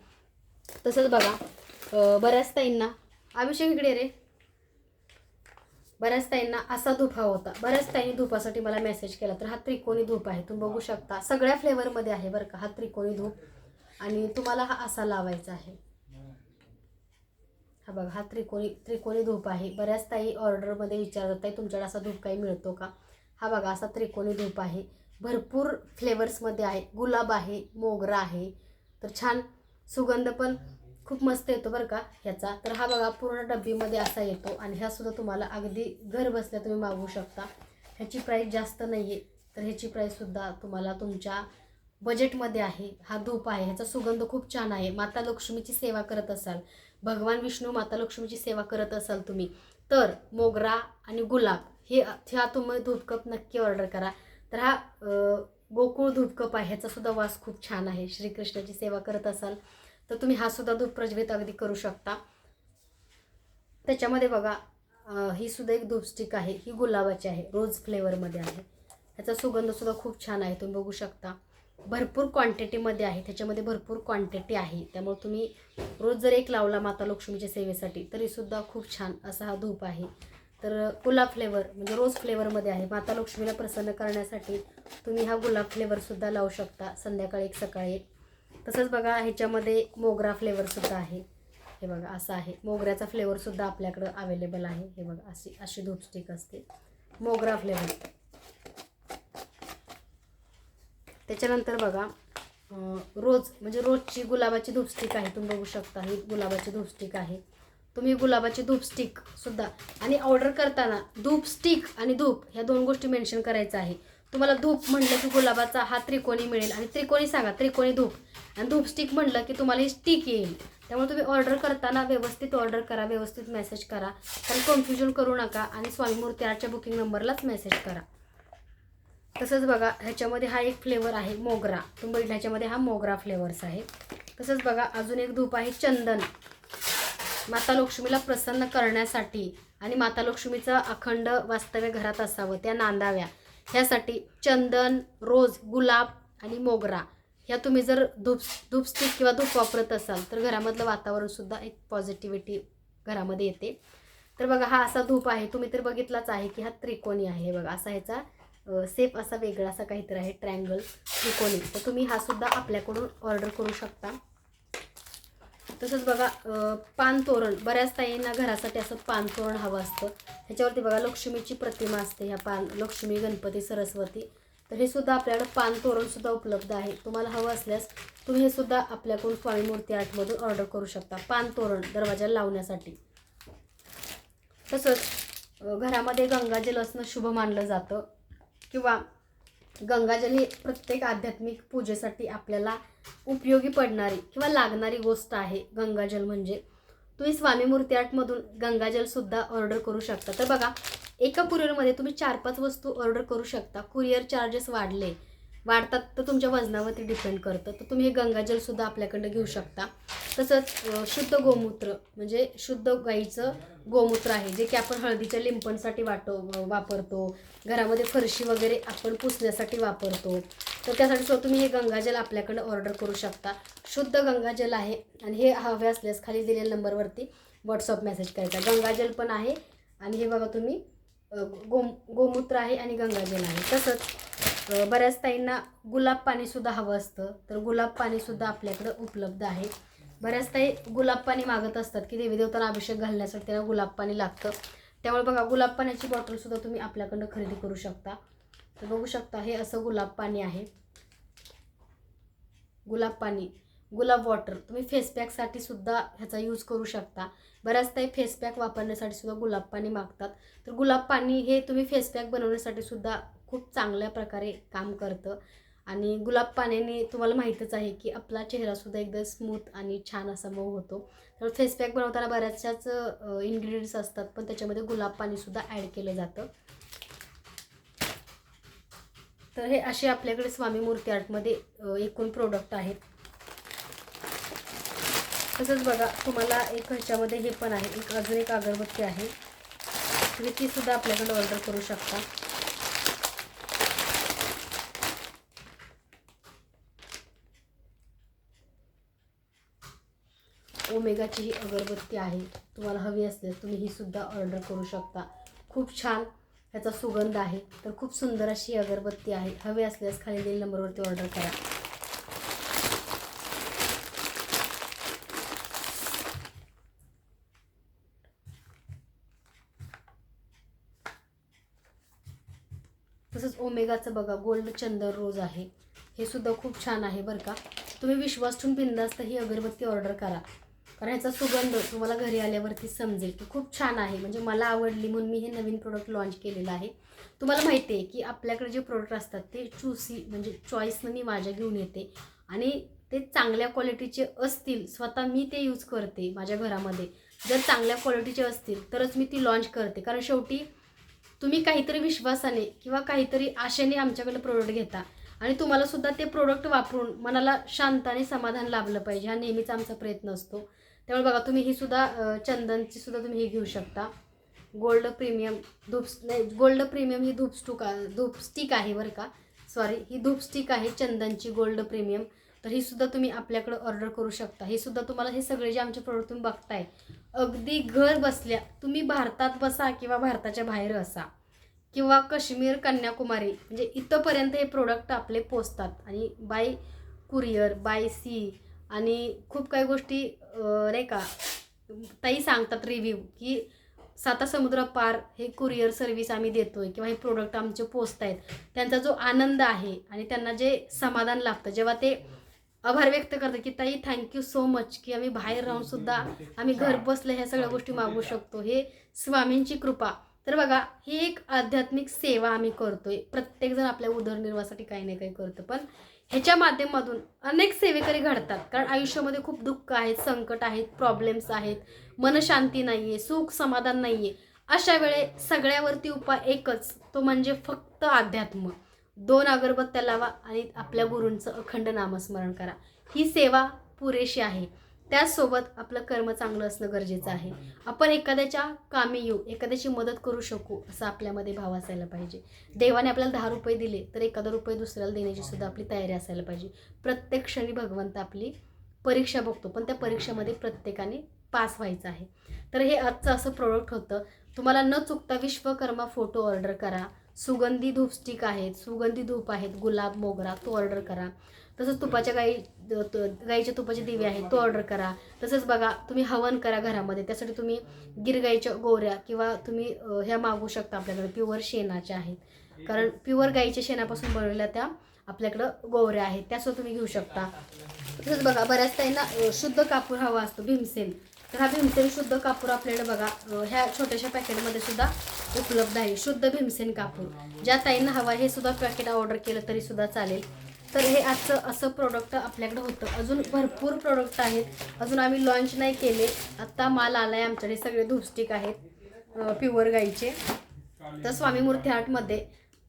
Speaker 1: तसंच बघा बऱ्याच ताईंना अभिषेक इकडे रे, बऱ्याच ताईंना असा धूप हवा होता. बऱ्याच ताईंनी धूपासाठी मला मेसेज केला. तर हा त्रिकोणी धूप आहे, तुम्ही बघू शकता. सगळ्या फ्लेवरमध्ये आहे बरं का हा त्रिकोणी धूप. आणि तुम्हाला हा असा लावायचा आहे. हा बघा हा त्रिकोणी धूप आहे. बऱ्याच ताई ऑर्डरमध्ये विचारत आहे तुमच्याकडे असा धूप काही मिळतो का. हा बघा असा त्रिकोणी धूप आहे, भरपूर फ्लेवर्समध्ये आहे. गुलाब आहे, मोगरा आहे. तर छान सुगंध पण खूप मस्त येतो बरं का ह्याचा. तर हा बघा पूर्ण डब्बीमध्ये असा येतो आणि ह्या सुद्धा तुम्हाला अगदी घर बसल्या तुम्ही मागवू शकता. ह्याची प्राईस जास्त नाही आहे, तर ह्याची प्राईससुद्धा तुम्हाला तुमच्या बजेटमध्ये आहे. हा धूप आहे, ह्याचा सुगंध खूप छान आहे. माता लक्ष्मीची सेवा करत असाल, भगवान विष्णू माता लक्ष्मीची सेवा करत असाल तुम्ही, तर मोगरा आणि गुलाब ह्या तुम्ही धूपकप नक्की ऑर्डर करा. तर हा गोकुळ धूपकप आहे, ह्याचासुद्धा वास खूप छान आहे. श्रीकृष्णाची सेवा करत असाल तर तुम्ही हा सुद्धा धूप प्रज्वलित अगदी करू शकता. त्याच्यामध्ये बघा ही सुद्धा एक धूप स्टिक आहे, ही गुलाबाची आहे, रोज फ्लेवरमध्ये आहे. ह्याचा सुगंधसुद्धा खूप छान आहे, तुम्ही बघू शकता. भरपूर क्वांटिटीमध्ये आहे, त्याच्यामध्ये भरपूर क्वांटिटी आहे. त्यामुळे तुम्ही रोज जर एक लावला माता लक्ष्मीच्या सेवेसाठी तरीसुद्धा खूप छान असा हा धूप आहे. तर गुलाब फ्लेवर म्हणजे रोज फ्लेवरमध्ये आहे. माता लक्ष्मीला प्रसन्न करण्यासाठी तुम्ही हा गुलाब फ्लेवरसुद्धा लावू शकता, संध्याकाळी एक सकाळी एक. तसंच बघा ह्याच्यामध्ये मोगरा फ्लेवरसुद्धा आहे. हे बघा असं आहे, मोगऱ्याचा फ्लेवरसुद्धा आपल्याकडं अवेलेबल आहे. हे बघा अशी धूप स्टिक असते मोगरा फ्लेवर. त्याच्यानंतर बघा रोज म्हणजे रोजची गुलाबाची धूप स्टिक आहे, तुम्ही बघू शकता. ही गुलाबाची धूप स्टिक आहे. तुम्ही गुलाबाची धूप स्टिकसुद्धा आणि ऑर्डर करताना धूप स्टिक आणि धूप ह्या 2 गोष्टी मेन्शन करायचं आहे. तुम्हाला धूप म्हटलं की गुलाबाचा हा त्रिकोणी मिळेल आणि त्रिकोणी सांगा, त्रिकोणी धूप. आणि धूप स्टिक म्हटलं की तुम्हाला ही स्टिक येईल. त्यामुळे तुम्ही ऑर्डर करताना व्यवस्थित ऑर्डर करा, व्यवस्थित मेसेज करा, कारण कन्फ्युजन करू नका आणि स्वामी मूर्ती आर्टच्या बुकिंग नंबरलाच मेसेज करा. तसंच बघा ह्याच्यामध्ये हा एक फ्लेवर आहे मोगरा, तुम्ही बघितलं ह्याच्यामध्ये हा मोगरा फ्लेवर्स आहे. तसंच बघा अजून एक धूप आहे चंदन, माता लक्ष्मीला प्रसन्न करण्यासाठी आणि माता लक्ष्मीचं अखंड वास्तव्य घरात असावं, त्या नांदाव्या ह्यासाठी चंदन, रोज, गुलाब आणि मोगरा ह्या तुम्ही जर धूप स्टिक किंवा धूप वापरत असाल तर घरामधलं वातावरणसुद्धा एक पॉझिटिव्हिटी घरामध्ये येते. तर बघा हा असा धूप आहे, तुम्ही तर बघितलाच आहे की हा त्रिकोणी आहे बघा, असा ह्याचा सेप असा वेगळा असा काहीतरी आहे, ट्रायंगल त्रिकोणी. तर तुम्ही हा सुद्धा आपल्याकडून ऑर्डर करू शकता. तसंच बघा पान तोरण, बऱ्याच ताईंना घरासाठी असं पान तोरण हवं असतं. ह्याच्यावरती बघा लक्ष्मीची प्रतिमा असते, ह्या लक्ष्मी, गणपती, सरस्वती. तर हे सुद्धा आपल्याकडं पान तोरण सुद्धा उपलब्ध आहे. तुम्हाला हवं असल्यास तुम्ही हे सुद्धा आपल्याकडून स्वामी मूर्ती आर्टमधून ऑर्डर करू शकता, पान तोरण दरवाजाला लावण्यासाठी. तसंच घरामध्ये गंगाजल असणं शुभ मानलं जातं, किंवा गंगाजल ही प्रत्येक आध्यात्मिक पूजेसाठी आपल्याला उपयोगी पडणारी किंवा लागणारी गोष्ट आहे. गंगाजल म्हणजे तुम्ही स्वामी मूर्ती आर्टमधून गंगाजलसुद्धा ऑर्डर करू शकता. तर बघा एका कुरिअरमध्ये तुम्ही 4-5 वस्तू ऑर्डर करू शकता. कुरिअर चार्जेस वाढतात तर तुमच्या वजनावरती डिपेंड करतं. तर तुम्ही हे गंगाजलसुद्धा आपल्याकडं घेऊ शकता. तसंच शुद्ध गोमूत्र म्हणजे शुद्ध गाईचं गोमूत्र आहे, जे की आपण हळदीच्या लिंपणसाठी वापरतो, घरामध्ये फरशी वगैरे आपण पुसण्यासाठी वापरतो. तर त्यासाठी सुद्धा तुम्ही हे गंगाजल आपल्याकडं ऑर्डर करू शकता. शुद्ध गंगाजल आहे आणि हे हवे असल्यास खाली दिलेल्या नंबरवरती व्हॉट्सअप मेसेज करायचा. गंगाजल पण आहे आणि हे बघा तुम्ही गोमूत्र आहे आणि गंगाजल आहे. तसंच बऱ्याच ताईंना गुलाब पाणीसुद्धा हवं असतं, तर गुलाब पाणीसुद्धा आपल्याकडं उपलब्ध आहे. बऱ्याच ताई गुलाब पाणी मागत असतात की देवी देवतांना अभिषेक घालण्यासाठी त्यांना गुलाब पाणी लागतं. त्यामुळे बघा गुलाब पाण्याची बॉटलसुद्धा तुम्ही आपल्याकडं खरेदी करू शकता. तर बघू शकता हे असं गुलाब पाणी आहे. गुलाब पाणी, गुलाब वॉटर तुम्ही फेस पॅकसाठी सुद्धा ह्याचा यूज करू शकता. बऱ्याच ताई फेस पॅक वापरण्यासाठी सुद्धा गुलाब पाणी मागतात. तर गुलाब पाणी हे तुम्ही फेस पॅक बनवण्यासाठी सुद्धा खूप चांगल्या प्रकारे काम करतं. आणि गुलाब पाण्याने तुम्हाला माहीतच आहे की आपला चेहरासुद्धा एकदम स्मूथ आणि छान असा मऊ होतो. तर फेस पॅक बनवताना बऱ्याचशाच इन्ग्रेडियंट्स असतात, पण त्याच्यामध्ये गुलाब पाणीसुद्धा ॲड केलं जातं. तर हे असे आपल्याकडे स्वामी मूर्ती आर्टमध्ये एकूण प्रोडक्ट आहेत. तसंच बघा तुम्हाला एक ह्याच्यामध्ये हे पण आहे, अजून एक अगरबत्ती आहे, तुम्ही ती सुद्धा आपल्याकडे ऑर्डर करू शकता. ओमेगाची ही अगरबत्ती आहे, तुम्हाला हवी असल्यास तुम्ही ही सुद्धा ऑर्डर करू शकता. खूप छान ह्याचा सुगंध आहे. तर खूप सुंदर अशी अगरबत्ती आहे. हवी असल्यास खाली दिलेल्या नंबरवरती ऑर्डर करा. तसंच ओमेगाचं बघा गोल्ड चंदन रोज आहे, हे सुद्धा खूप छान आहे बरं का. तुम्ही विश्वास ठेवून बिनधास्त ही अगरबत्ती ऑर्डर करा, कारण ह्याचा सुगंध तुम्हाला घरी आल्यावरती समजेल की खूप छान आहे. म्हणजे मला आवडली म्हणून मी हे नवीन प्रोडक्ट लॉन्च केलेलं आहे. तुम्हाला माहिती आहे की आपल्याकडे जे प्रोडक्ट असतात ते म्हणजे चॉईसनं मी माझ्या घेऊन येते आणि ते चांगल्या क्वालिटीचे असतील, स्वतः मी ते यूज करते माझ्या घरामध्ये. जर चांगल्या क्वालिटीचे असतील तरच मी ती लॉन्च करते, कारण शेवटी तुम्ही काहीतरी विश्वासाने किंवा काहीतरी आशेने आमच्याकडे प्रोडक्ट घेता आणि तुम्हाला सुद्धा ते प्रोडक्ट वापरून मनाला शांत आणि समाधान लाभलं पाहिजे, हा नेहमीच आमचा प्रयत्न असतो. त्यामुळे बघा तुम्ही ही सुद्धा चंदनची सुद्धा तुम्ही ही घेऊ शकता. गोल्ड प्रीमियम गोल्ड प्रीमियम ही धूप स्टिक आहे बरं का, सॉरी ही धूप स्टिक आहे चंदनची गोल्ड प्रीमियम. तर ही सुद्धा तुम्ही आपल्याकडे ऑर्डर करू शकता. ही सुद्धा तुम्हाला हे सगळे जे आमचे प्रोडक्ट तुम्ही बघताय अगदी घर बसल्या, तुम्ही भारतात बसा किंवा भारताच्या बाहेर असा किंवा काश्मीर, कन्याकुमारी म्हणजे इथंपर्यंत हे प्रोडक्ट आपले पोचतात आणि बाय कुरिअर, बाय सी आणि खूप काही गोष्टी नाही का ताई सांगतात रिव्ह्यू की 7 समुद्र पार हे कुरिअर सर्व्हिस आम्ही देतोय किंवा हे प्रोडक्ट आमचे पोचत आहेत. त्यांचा जो आनंद आहे आणि त्यांना जे समाधान लाभतं जेव्हा ते आभार व्यक्त करतात की ताई थँक्यू सो मच की आम्ही बाहेर राहून सुद्धा आम्ही घर बसल्या ह्या सगळ्या गोष्टी मागू शकतो, हे स्वामींची कृपा. तर बघा ही एक आध्यात्मिक सेवा आम्ही करतोय. प्रत्येकजण आपल्या उदरनिर्वाहासाठी काही ना काही करतं, पण ह्याच्या माध्यमातून अनेक सेवेकरी घडतात. कारण आयुष्यामध्ये खूप दुःख आहेत, संकट आहेत, प्रॉब्लेम्स आहेत, मनशांती नाही आहे, सुख समाधान नाही आहे. अशा वेळे सगळ्यावरती उपाय एकच, तो म्हणजे फक्त अध्यात्म. 2 अगरबत्त्या लावा आणि आपल्या गुरूंचं अखंड नामस्मरण करा. ही सेवा पुरेशी आहे. त्याचसोबत आपलं कर्म चांगलं असणं गरजेचं आहे. आपण एखाद्याच्या कामी येऊ, एखाद्याची मदत करू शकू असं आपल्यामध्ये भाव असायला पाहिजे. देवाने आपल्याला 10 रुपये दिले तर एखादा रुपये दुसऱ्याला देण्याची सुद्धा आपली तयारी असायला पाहिजे. प्रत्येक क्षणी भगवंत आपली परीक्षा बघतो, पण त्या परीक्षेमध्ये प्रत्येकाने पास व्हायचं आहे. तर हे आजचं असं प्रोडक्ट होतं. तुम्हाला न चुकता विश्वकर्मा फोटो ऑर्डर करा. सुगंधी धूप स्टिक आहेत, सुगंधी धूप आहेत, गुलाब मोगरा तो ऑर्डर करा. तसंच तुपाच्या गाईच्या तुपाचे दिवे आहेत तो ऑर्डर करा. तसंच बघा तुम्ही हवन करा घरामध्ये, त्यासाठी तुम्ही गिरगाईच्या गोवऱ्या किंवा तुम्ही ह्या मागू शकता. आपल्याकडे प्युअर शेणाच्या आहेत, कारण प्युअर गाईच्या शेणापासून बनवलेल्या त्या आपल्याकडं गोवऱ्या आहेत, त्यासुद्धा तुम्ही घेऊ शकता. तसंच बघा बऱ्याच ताईंना शुद्ध कापूर हवा असतो, भीमसेन. तर हा भीमसेन शुद्ध कापूर आपल्याकडे बघा ह्या छोट्याशा पॅकेटमध्ये सुद्धा उपलब्ध आहे. शुद्ध भीमसेन कापूर ज्या ताईंना हवा हे सुद्धा पॅकेट ऑर्डर केलं तरी सुद्धा चालेल. तर हे आजचं असं प्रोडक्ट आपल्याकडे होतं. अजून भरपूर प्रोडक्ट आहेत, अजून आम्ही लॉन्च नाही केले. आत्ता माल आला आहे आमच्याकडे. सगळे धूपस्टिक आहेत प्युअर गाईचे. तर स्वामी मूर्ती आर्टमध्ये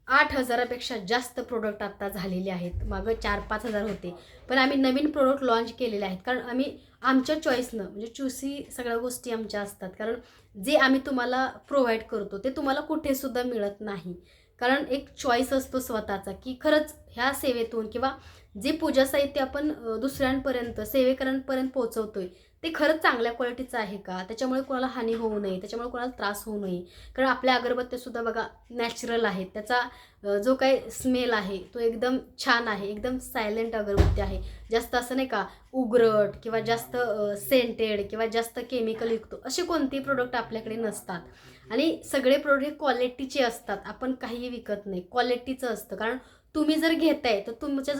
Speaker 1: 8,000पेक्षा जास्त प्रोडक्ट आत्ता झालेले आहेत. मागं 4-5 हजार होते, पण आम्ही नवीन प्रोडक्ट लॉन्च केलेले आहेत. कारण आम्ही आमच्या चॉईसनं, म्हणजे चुसी सगळ्या गोष्टी आमच्या असतात. कारण जे आम्ही तुम्हाला प्रोव्हाइड करतो ते तुम्हाला कुठेसुद्धा मिळत नाही. कारण एक चॉईस असतो स्वतःचा, की खरंच ह्या सेवेतून किंवा जे पूजा साहित्य आपण दुसऱ्यांपर्यंत सेवेकरांपर्यंत पोहोचवतोय ते खरंच चांगल्या क्वालिटीचं आहे का, त्याच्यामुळे कोणाला हानी होऊ नये, त्याच्यामुळे कोणाला त्रास होऊ नये. कारण आपल्या अगरबत्त्यासुद्धा बघा नॅचरल आहेत, त्याचा जो काही स्मेल आहे तो एकदम छान आहे, एकदम सायलेंट अगरबत्ती आहे. जास्त असं नाही का उग्रट किंवा जास्त सेंटेड किंवा जास्त केमिकल युक्त असे कोणतेही प्रोडक्ट आपल्याकडे नसतात. आणि सगळे प्रोडक्ट हे क्वालिटीचे असतात. आपण काहीही विकत नाही, क्वालिटीचं असतं. कारण तुम्ही जर घेताय तर तुमच्या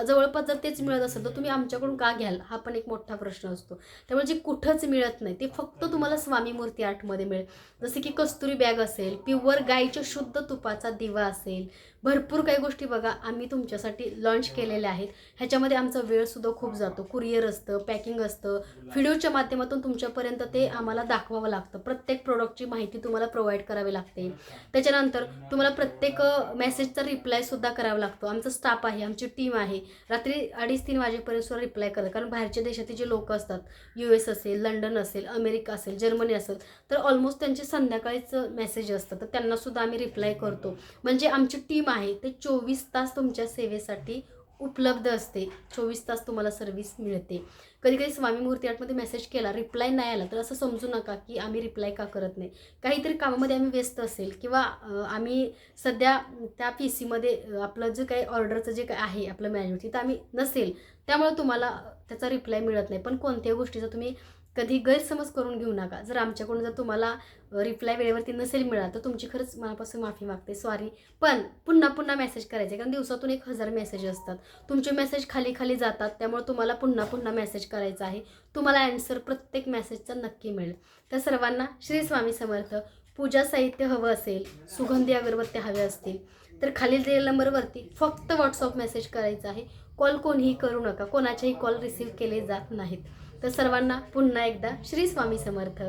Speaker 1: जवळपास जर तेच मिळत असेल तर तुम्ही आमच्याकडून का घ्याल, हा पण एक मोठा प्रश्न असतो. त्यामुळे जे कुठंच मिळत नाही ते फक्त तुम्हाला स्वामी मूर्ती आर्टमध्ये मिळेल. जसे की कस्तुरी बॅग असेल, प्युअर गाईच्या शुद्ध तुपाचा दिवा असेल, भरपूर काही गोष्टी बघा आम्ही तुमच्यासाठी लॉन्च केलेल्या आहेत. ह्याच्यामध्ये आमचा वेळसुद्धा खूप जातो. कुरिअर असतं, पॅकिंग असतं, व्हिडिओच्या माध्यमातून तुमच्यापर्यंत ते आम्हाला दाखवावं लागतं. प्रत्येक प्रोडक्टची माहिती तुम्हाला प्रोव्हाइड करावी लागते. त्याच्यानंतर तुम्हाला प्रत्येक मेसेजचा रिप्लायसुद्धा करावा लागतो. आमचा स्टाफ आहे, आमची टीम आहे, रात्री 2:30-3 वाजेपर्यंत सुद्धा रिप्लाय करतात. कारण बाहेरच्या देशातील जे लोक असतात, US असेल, लंडन असेल, अमेरिका असेल, जर्मनी असेल, तर ऑलमोस्ट त्यांचे संध्याकाळीच मेसेज असतात. तर त्यांनासुद्धा आम्ही रिप्लाय करतो. म्हणजे आमची टीम आहे ते 24 तास तुमच्या सेवेसाठी उपलब्ध असते. 24 तास तुम्हाला सर्व्हिस मिळते. कधी कधी स्वामी मूर्ती आर्टमध्ये मेसेज केला, रिप्लाय नाही आला तर असं समजू नका की आम्ही रिप्लाय का करत नाही. काहीतरी कामामध्ये आम्ही व्यस्त असेल किंवा आम्ही सध्या त्या PCमध्ये आपलं जे काही ऑर्डरचं जे काही आहे आपलं मॅन्युअल तिथं आम्ही नसेल, त्यामुळे तुम्हाला त्याचा रिप्लाय मिळत नाही. पण कोणत्याही गोष्टीचा तुम्ही कधी गैरसमज करून घेऊ नका. जर आमच्याकडून जर तुम्हाला रिप्लाय वेळेवरती नसेल मिळाला तर तुमची खरंच मनापासून माफी मागते, सॉरी. पण पुन्हा पुन्हा मेसेज करायचे, कारण दिवसातून 1,000 मेसेज असतात. तुमचे मेसेज खाली खाली जातात, त्यामुळे तुम्हाला पुन्हा पुन्हा मेसेज करायचा आहे. तुम्हाला ॲन्सर प्रत्येक मेसेजचा नक्की मिळेल. तर सर्वांना श्री स्वामी समर्थ. पूजा साहित्य हवं असेल, सुगंधी अगरबत्त्या हव्या असतील तर खालील दिलेल्या नंबरवरती फक्त व्हॉट्सअप मेसेज करायचा आहे. कॉल कोणीही करू नका, कोणाचेही कॉल रिसीव्ह केले जात नाहीत. तर सर्वांना पुन्हा एकदा श्री स्वामी समर्थ.